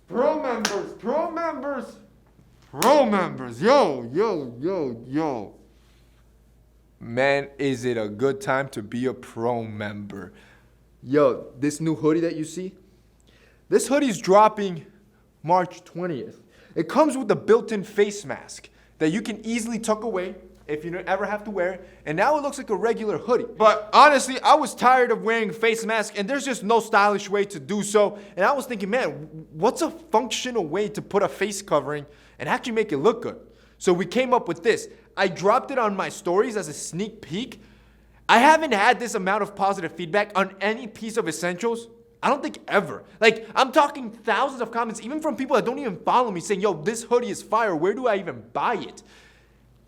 Pro members, pro members, pro members. Yo, yo, yo, yo. Man, is it a good time to be a pro member? Yo, this new hoodie that you see, this hoodie's dropping March 20th. It comes with a built-in face mask that you can easily tuck away if you don't ever have to wear it. And now it looks like a regular hoodie. But honestly, I was tired of wearing face masks and there's just no stylish way to do so. And I was thinking, man, what's a functional way to put a face covering and actually make it look good? So we came up with this. I dropped it on my stories as a sneak peek. I haven't had this amount of positive feedback on any piece of essentials. I don't think ever. Like, I'm talking thousands of comments, even from people that don't even follow me, saying, yo, this hoodie is fire. Where do I even buy it?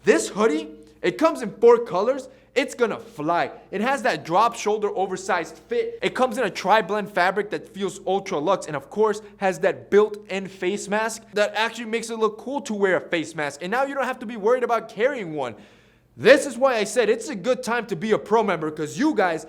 This hoodie, it comes in 4 colors. It's gonna fly. It has that drop shoulder oversized fit. It comes in a tri-blend fabric that feels ultra luxe, and of course has that built-in face mask that actually makes it look cool to wear a face mask. And now you don't have to be worried about carrying one. This is why I said it's a good time to be a pro member, because you guys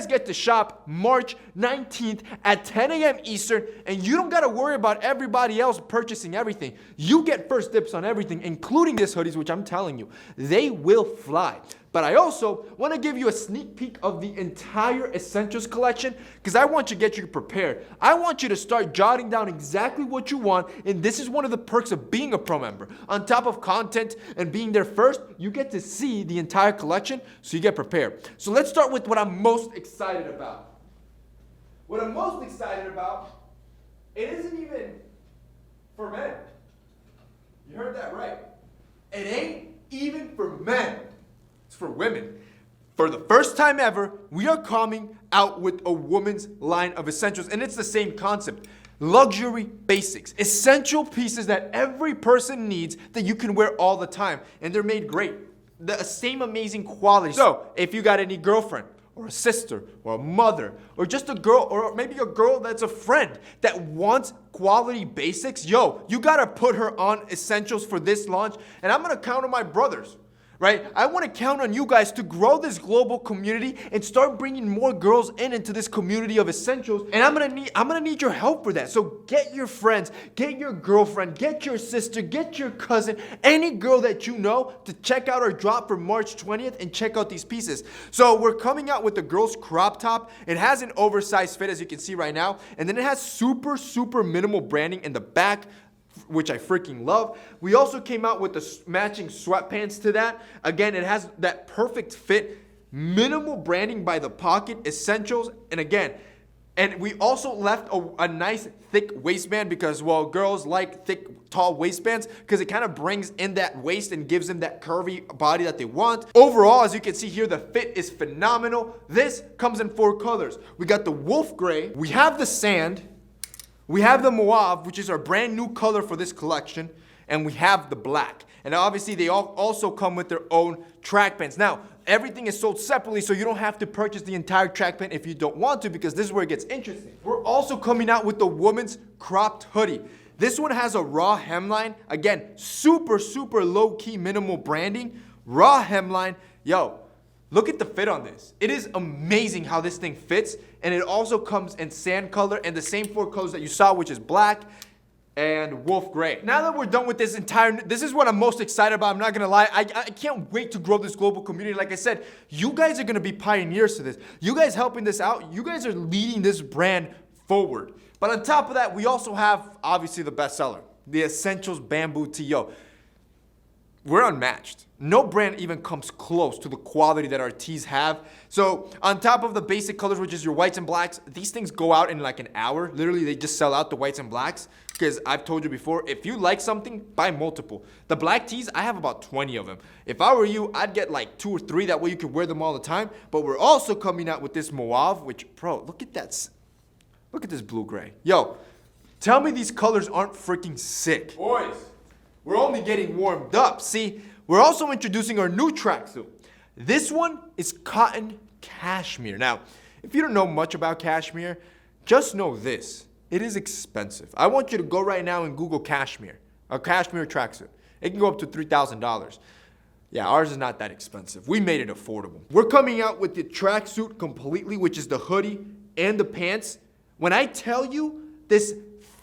get to shop March 19th at 10 a.m. Eastern, and you don't got to worry about everybody else purchasing everything. You get first dibs on everything, including these hoodies, which I'm telling you, they will fly. But I also want to give you a sneak peek of the entire Essentials collection, because I want to get you prepared. I want you to start jotting down exactly what you want, and this is one of the perks of being a pro member. On top of content and being there first, you get to see the entire collection, so you get prepared. So let's start with what I'm most excited about. What I'm most excited about, it isn't even for men. You heard that right. It ain't even for men. It's for women. For the first time ever, we are coming out with a woman's line of essentials, and it's the same concept. Luxury basics, essential pieces that every person needs that you can wear all the time, and they're made great. The same amazing quality. So, if you got any girlfriend, or a sister, or a mother, or just a girl, or maybe a girl that's a friend that wants quality basics, yo, you gotta put her on essentials for this launch, and I'm gonna count on my brothers. Right? I want to count on you guys to grow this global community and start bringing more girls into this community of essentials. And I'm gonna need your help for that. So get your friends, get your girlfriend, get your sister, get your cousin, any girl that you know to check out our drop for March 20th and check out these pieces. So we're coming out with the girl's crop top. It has an oversized fit, as you can see right now, and then it has super minimal branding in the back, which I freaking love. We also came out with the matching sweatpants to that. Again, it has that perfect fit, minimal branding by the pocket, essentials, and we also left a nice thick waistband because, well, girls like thick, tall waistbands because it kind of brings in that waist and gives them that curvy body that they want. Overall, as you can see here, the fit is phenomenal. This comes in 4 colors. We got the wolf gray, we have the sand, we have the mauve, which is our brand new color for this collection, and we have the black. And obviously, they all also come with their own track pants. Now, everything is sold separately, so you don't have to purchase the entire track pant if you don't want to, because this is where it gets interesting. We're also coming out with the woman's cropped hoodie. This one has a raw hemline. Again, super low-key minimal branding. Raw hemline. Yo, look at the fit on this. It is amazing how this thing fits, and it also comes in sand color and the same 4 colors that you saw, which is black and wolf gray. Now that we're done with this is what I'm most excited about. I'm not gonna lie, I can't wait to grow this global community. Like I said, you guys are gonna be pioneers to this. You guys helping this out, you guys are leading this brand forward. But on top of that, we also have, obviously, the bestseller, the Essentials Bamboo Tee. Yo, we're unmatched. No brand even comes close to the quality that our tees have. So on top of the basic colors, which is your whites and blacks, these things go out in like an hour. Literally, they just sell out the whites and blacks. Because I've told you before, if you like something, buy multiple. The black tees, I have about 20 of them. If I were you, I'd get like 2 or 3. That way you could wear them all the time. But we're also coming out with this mauve, which, bro, look at that. Look at this blue gray. Yo, tell me these colors aren't freaking sick. Boys, we're only getting warmed up. See, we're also introducing our new tracksuit. This one is cotton cashmere. Now, if you don't know much about cashmere, just know this. It is expensive. I want you to go right now and Google cashmere, a cashmere tracksuit. It can go up to $3,000. Yeah, ours is not that expensive. We made it affordable. We're coming out with the tracksuit completely, which is the hoodie and the pants. When I tell you this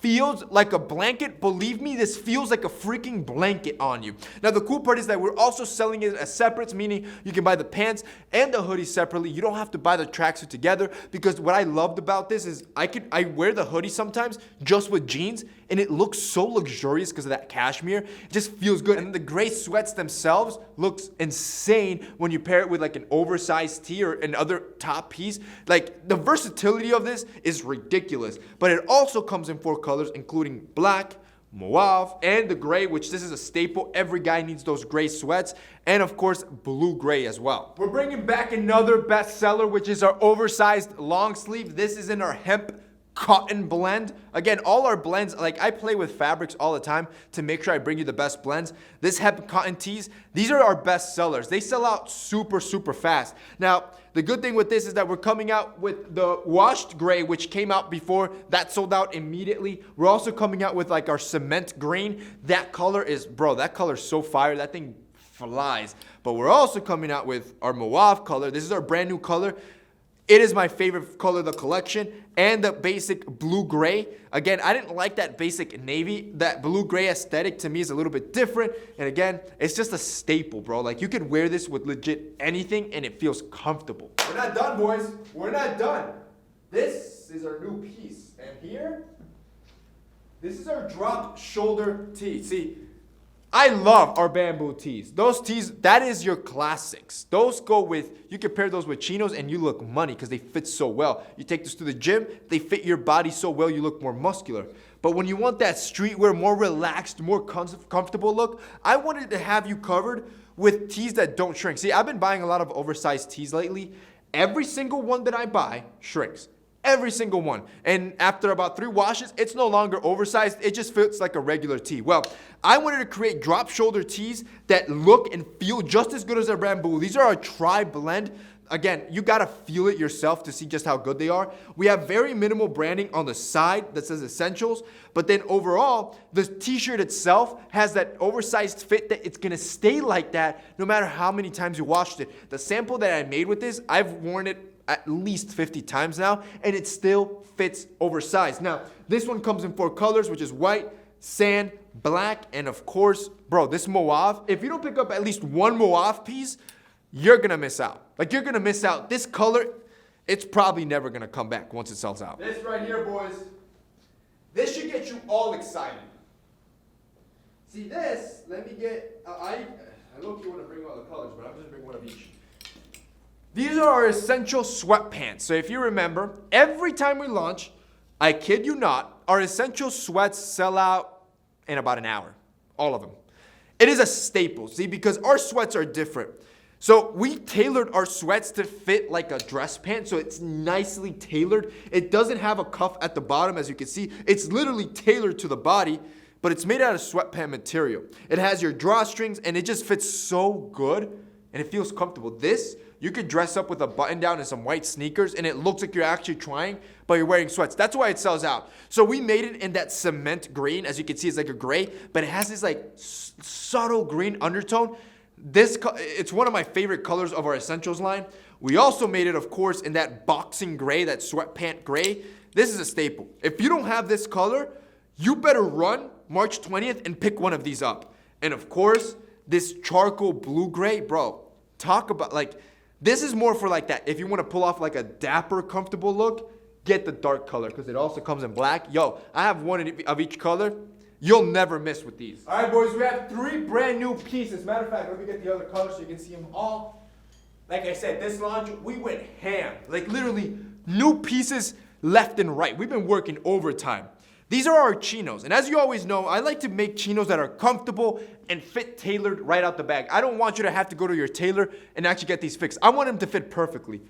feels like a blanket. Believe me, this feels like a freaking blanket on you. Now, the cool part is that we're also selling it as separates, meaning you can buy the pants and the hoodie separately. You don't have to buy the tracksuit together, because what I loved about this is I wear the hoodie sometimes just with jeans, and it looks so luxurious because of that cashmere. It just feels good. And the gray sweats themselves looks insane when you pair it with like an oversized tee or another top piece. Like, the versatility of this is ridiculous. But it also comes in 4 colors, including black, mauve, and the gray, which this is a staple. Every guy needs those gray sweats. And of course, blue gray as well. We're bringing back another bestseller, which is our oversized long sleeve. This is in our hemp cotton blend. Again, all our blends, like I play with fabrics all the time to make sure I bring you the best blends. This hemp cotton tees, these are our best sellers. They sell out super, super fast. Now, the good thing with this is that we're coming out with the washed gray, which came out before. That sold out immediately. We're also coming out with like our cement green. That color is, bro, that color is so fire. That thing flies. But we're also coming out with our mauve color. This is our brand new color. It is my favorite color of the collection, and the basic blue-gray. Again, I didn't like that basic navy. That blue-gray aesthetic to me is a little bit different. And again, it's just a staple, bro. Like, you could wear this with legit anything, and it feels comfortable. We're not done, boys. We're not done. This is our new piece. And here, this is our drop shoulder tee. See, I love our bamboo tees. Those tees, that is your classics. Those go with, you can pair those with chinos and you look money because they fit so well. You take this to the gym, they fit your body so well, you look more muscular. But when you want that streetwear, more relaxed, more comfortable look, I wanted to have you covered with tees that don't shrink. See, I've been buying a lot of oversized tees lately. Every single one that I buy shrinks. Every single one. And after about 3 washes, it's no longer oversized. It just fits like a regular tee. Well, I wanted to create drop shoulder tees that look and feel just as good as our bamboo. These are our tri-blend. Again, you gotta feel it yourself to see just how good they are. We have very minimal branding on the side that says essentials, but then overall, the t-shirt itself has that oversized fit that it's gonna stay like that no matter how many times you washed it. The sample that I made with this, I've worn it at least 50 times now, and it still fits oversized. Now, this one comes in 4 colors, which is white, sand, black, and of course, bro, this mauve. If you don't pick up at least one mauve piece, you're gonna miss out. Like, you're gonna miss out. This color, it's probably never gonna come back once it sells out. This right here, boys, this should get you all excited. See this, let me get, I look, you wanna bring all the colors, but I'm just bringing one of each. These are our essential sweatpants. So if you remember, every time we launch, I kid you not, our essential sweats sell out in about an hour. All of them. It is a staple, see, because our sweats are different. So we tailored our sweats to fit like a dress pant, so it's nicely tailored. It doesn't have a cuff at the bottom, as you can see. It's literally tailored to the body, but it's made out of sweatpant material. It has your drawstrings, and it just fits so good, and it feels comfortable. This, you could dress up with a button down and some white sneakers, and it looks like you're actually trying, but you're wearing sweats. That's why it sells out. So we made it in that cement green. As you can see, it's like a gray, but it has this like subtle green undertone. It's one of my favorite colors of our essentials line. We also made it, of course, in that boxing gray, that sweatpant gray. This is a staple. If you don't have this color, you better run March 20th and pick one of these up. And of course, this charcoal blue gray, bro, talk about like, this is more for like that. If you want to pull off like a dapper, comfortable look, get the dark color because it also comes in black. Yo, I have one of each color. You'll never miss with these. All right, boys, we have 3 brand new pieces. Matter of fact, let me get the other colors so you can see them all. Like I said, this launch, we went ham. Like literally new pieces left and right. We've been working overtime. These are our chinos. And as you always know, I like to make chinos that are comfortable and fit tailored right out the bag. I don't want you to have to go to your tailor and actually get these fixed. I want them to fit perfectly.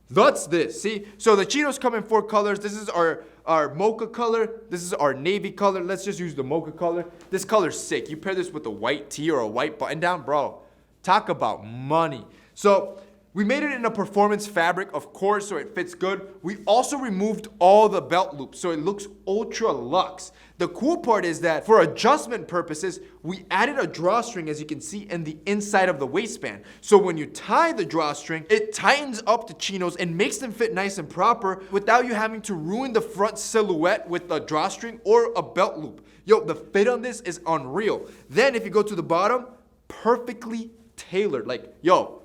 That's this, see? So the chinos come in 4 colors. This is our mocha color. This is our navy color. Let's just use the mocha color. This color's sick. You pair this with a white tee or a white button down, bro. Talk about money. So We made it in a performance fabric, of course, so it fits good. We also removed all the belt loops, so it looks ultra luxe. The cool part is that for adjustment purposes, we added a drawstring, as you can see, in the inside of the waistband. So when you tie the drawstring, it tightens up the chinos and makes them fit nice and proper without you having to ruin the front silhouette with a drawstring or a belt loop. Yo, the fit on this is unreal. Then if you go to the bottom, perfectly tailored. Like, yo,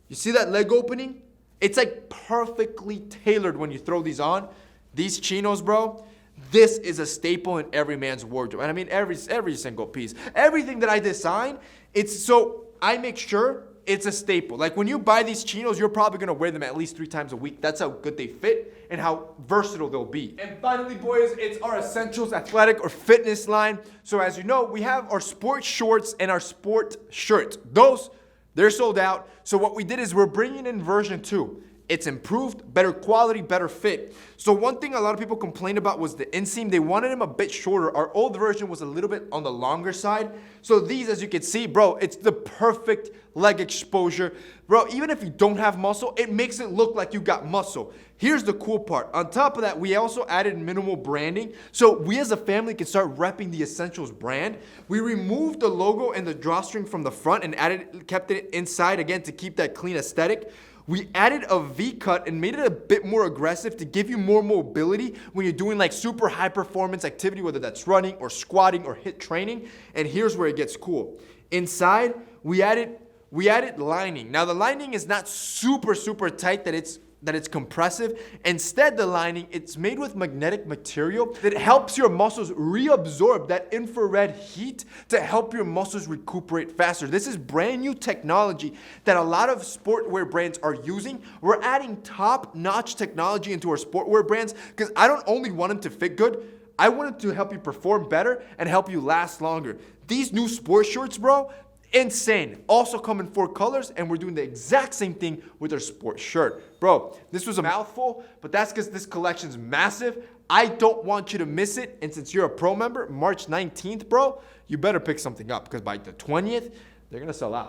you see that leg opening? It's like perfectly tailored when you throw these on. These chinos, bro, this is a staple in every man's wardrobe. And I mean every single piece. Everything that I design, it's so I make sure it's a staple. Like when you buy these chinos, you're probably gonna wear them at least 3 times a week. That's how good they fit and how versatile they'll be. And finally, boys, it's our essentials athletic or fitness line. So as you know, we have our sport shorts and our sport shirts. Those, they're sold out. So what we did is we're bringing in version 2. It's improved, better quality, better fit. So one thing a lot of people complained about was the inseam. They wanted them a bit shorter. Our old version was a little bit on the longer side. So these, as you can see, bro, it's the perfect leg exposure. Bro, even if you don't have muscle, it makes it look like you got muscle. Here's the cool part. On top of that, we also added minimal branding. So we as a family can start repping the Essentials brand. We removed the logo and the drawstring from the front and kept it inside again to keep that clean aesthetic. We added a V-cut and made it a bit more aggressive to give you more mobility when you're doing like super high performance activity, whether that's running or squatting or HIIT training. And here's where it gets cool. Inside, we added lining. Now the lining is not super tight that it's compressive. Instead, the lining, it's made with magnetic material that helps your muscles reabsorb that infrared heat to help your muscles recuperate faster. This is brand new technology that a lot of sportwear brands are using. We're adding top-notch technology into our sportwear brands because I don't only want them to fit good, I want them to help you perform better and help you last longer. These new sports shorts, bro, insane. Also come in 4 colors, and we're doing the exact same thing with our sports shirt. Bro, this was a mouthful, but that's because this collection's massive. I don't want you to miss it, and since you're a pro member, March 19th, bro, you better pick something up because by the 20th, they're gonna sell out.